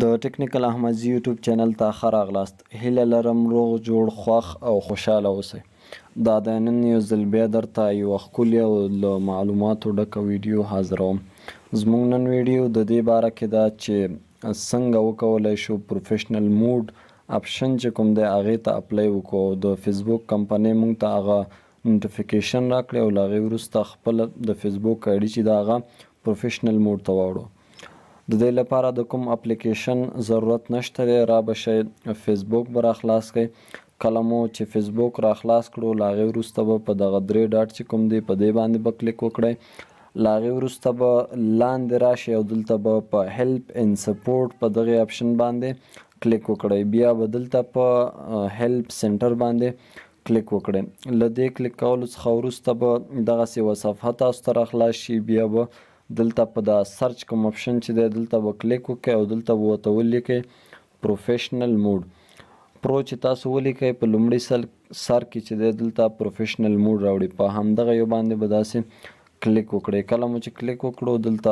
د ټیکنیکل احمدزي یوټیوب چینل ته ښه راغلاست. هیله لرم روغ جوړ خوښ او خوشحاله اوسئ. دا د نن یو ځل بیا درته یوه ښکلې او له معلوماتو ډکه ویډیو حاضروم. زموږ نن ویډیو د دې باره کې ده چې څنګه وکولی شو پروفیشنل موډ اپشن چې کوم دی هغې ته اپلای وکړو. د فیسبوک کمپنۍ موږ ته هغه نوټیفیکیشن راکړې او له هغې وروسته خپله د فیسبوک آیډي چې ده هغه پروفیشنل موډ ته واوړو. د دې لپاره د کوم اپلیکیشن ضرورت نشته دی، را به شئ فیسبوک به راخلاص کړئ. کله مو چې فیسبوک راخلاص کړو له هغې وروسته به په دغه 3 ډاټ چې کوم دی په دې باندې به کلیک وکړئ. له هغې وروسته به لاندې راشئ او دلته به په هیلپ اینډ سپورټ په دغې اپشن باندې کلیک وکړئ. بیا به دلته په هیلپ سنټر باندې کلیک وکړئ. له دې کلیک کولو څخه وروسته به دغسې یوه صفحه تاسو ته راخلاص شي. بیا به دلته په دا سرچ کوم اپشن چې دی دلته به کلیک وکړئ او دلته به ورته ولیکئ پروفیشنل موډ. پرو چې تاسو ولیکئ په لومړي سر کې چې دی دلته پروفیشنل موډ راوړي. په همدغه یو باندې به داسې کلیک وکړئ. کله مو چې کلیک وکړو دلته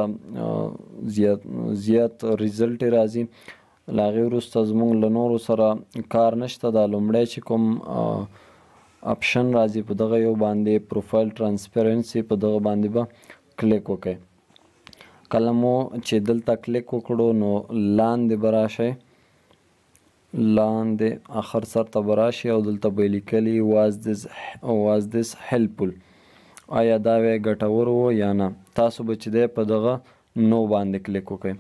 زیات ریزلټ راځي. له هغې وروسته زموږ له نورو سره کار نشته. دا لومړی چې کوم اپشن راځي په دغه یو باندې پروفایل ټرانسپیرنسي په دغه باندې به کلیک وکړئ. کله مو چې دلته کلیک وکړو نو لاندې به راشئ، لاندې آخر سر ته به راشئ او دلته به یې لیکلي واز دس هیلپفul، آیا دا وی ګټور و یا نه. تاسو به چې دی په دغه نو باندې کلیک وکړئ.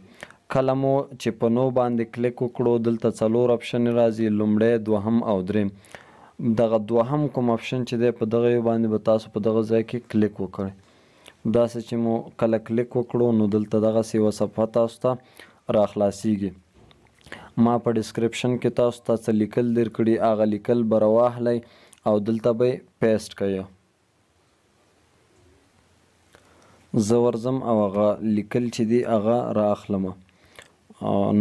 کله مو چې په نو باندې کلیک وکړو دلته 4 اپشن راځي، لومړی، دوهم او دریم. دغه دوهم کوم اپشن چې دی په دغه یو باندې به تاسو په دغه ځای کې کلیک وکړئ. داسې چې مو کله کلیک وکړو نو دلته دغسې یوه صفحه تاسو ته راخلاصیږي. ما په ډسکرپشن کې تاسو ته څه لیکل در کړي هغه لیکل به راواخلئ او دلته به یې پیسټ کړئ. زه ورځم او هغه لیکل چې دي هغه رااخلم.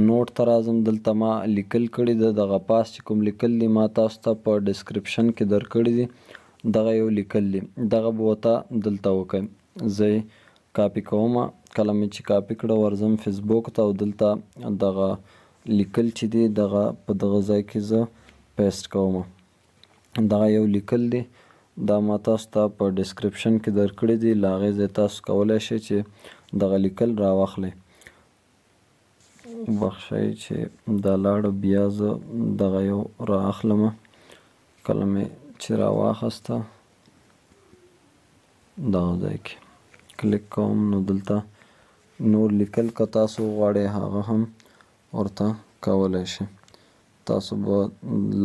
نوټ ته راځم، دلته ما لیکل کړي د دغه پاس چې کوم لیکل دي ما تاسو ته په ډسکرپشن کې درکړي دي، دغه یو لیکل دي، دغه به ورته دلته وکړئ. زه یې کاپي کوم. کله مې چې کاپي کړه ورځم فیسبوک ته او دلته دغه لیکل چې دی دغه په دغه ځای کې زه پیسټ کوم. دغه یو لیکل دی، دا ما تاسو ته په ډسکرپشن کې درکړي دي. له هغې ځای تاسو کولی شئ چې دغه لیکل راواخلئ. بخښئ چې دا لاړه، بیا زه دغه یو رااخلم. کله مې چې راواخسته دغه ځای کې کلیک کوم نو دلته نور لیکل که تاسو غواړئ هغه هم ورته کولی شئ. تاسو به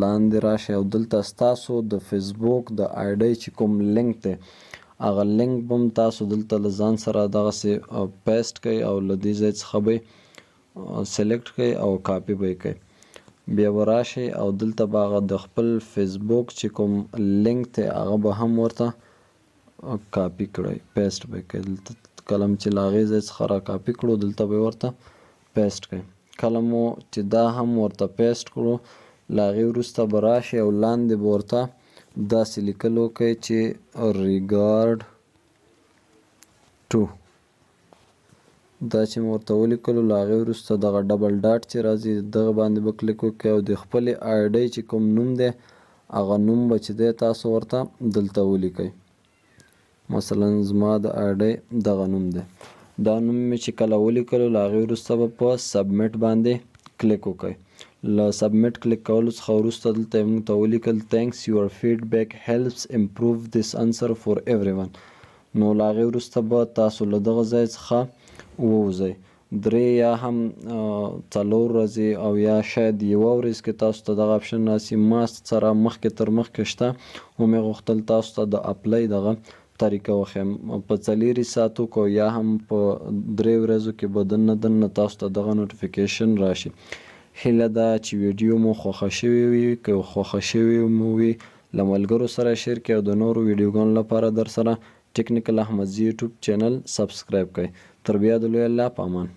لاندې راشئ او دلته ستاسو د فیسبوک د آیډۍ چې کوم لینک دی هغه لینک به هم تاسو دلته له ځان سره دغسې پیسټ کړئ او له دې ځای څخه به یې سلیکټ کړئ او کاپي به یې کړئ. بیا به راشئ او دلته به هغه د خپل فیسبوک چې کوم لینک دی هغه به هم ورته کاپي کړئ، پیسټ به یې کړئ. دلته کله چې له هغې ځای څخه را کاپي کړو دلته به یې ورته پیسټ کړئ. کله مو چې دا هم ورته پیسټ کړو له هغې وروسته به راشئ او لاندې به ورته داسې لیکل وکړئ چې ریګارډ ټو. دا چې مو ورته ولیکلو له هغې وروسته دغه ډبل ډاټ چې راځي دغه باندې به کلیک وکړئ او د خپلې آیډۍ چې کوم نوم دی هغه نوم به چې دی تاسو ورته دلته ولیکئ. مثلا زما د آیډۍ دغه نوم دی. دا نوم مې چې کله ولیکلو له هغې وروسته به په سبمیټ باندې کلیک وکړئ. له سبمیټ کلیک کولو څخه وروسته دلته یې موږ ته ولیکل thanks your feedback helps improve this answer for everyone. نو له هغې وروسته به تاسو له دغه ځای څخه ووځئ. 3 یا هم 4 ورځې او یا شاید یوه ورځ کې تاسو ته دغه اپشن راسي. ما سره مخکې تر مخکې شته و مې غوښتل تاسو ته د اپلای دغه طریقه وښیم. په 4 ساعتو کو یا هم په 3 ورځو کې به دننه تاسو ته دغه نوټیفیکیشن راشي. هیله ده چې ویډیو مو خوښه شوې وي. که خوښه شوې مو وي له ملګرو سره شیر کړئ او د نورو ویډیوګانو لپاره در سره ټیکنیکل احمدزي یوټیوب چینل سبسکرایب کړئ. تر بیا د لوی الله په امان.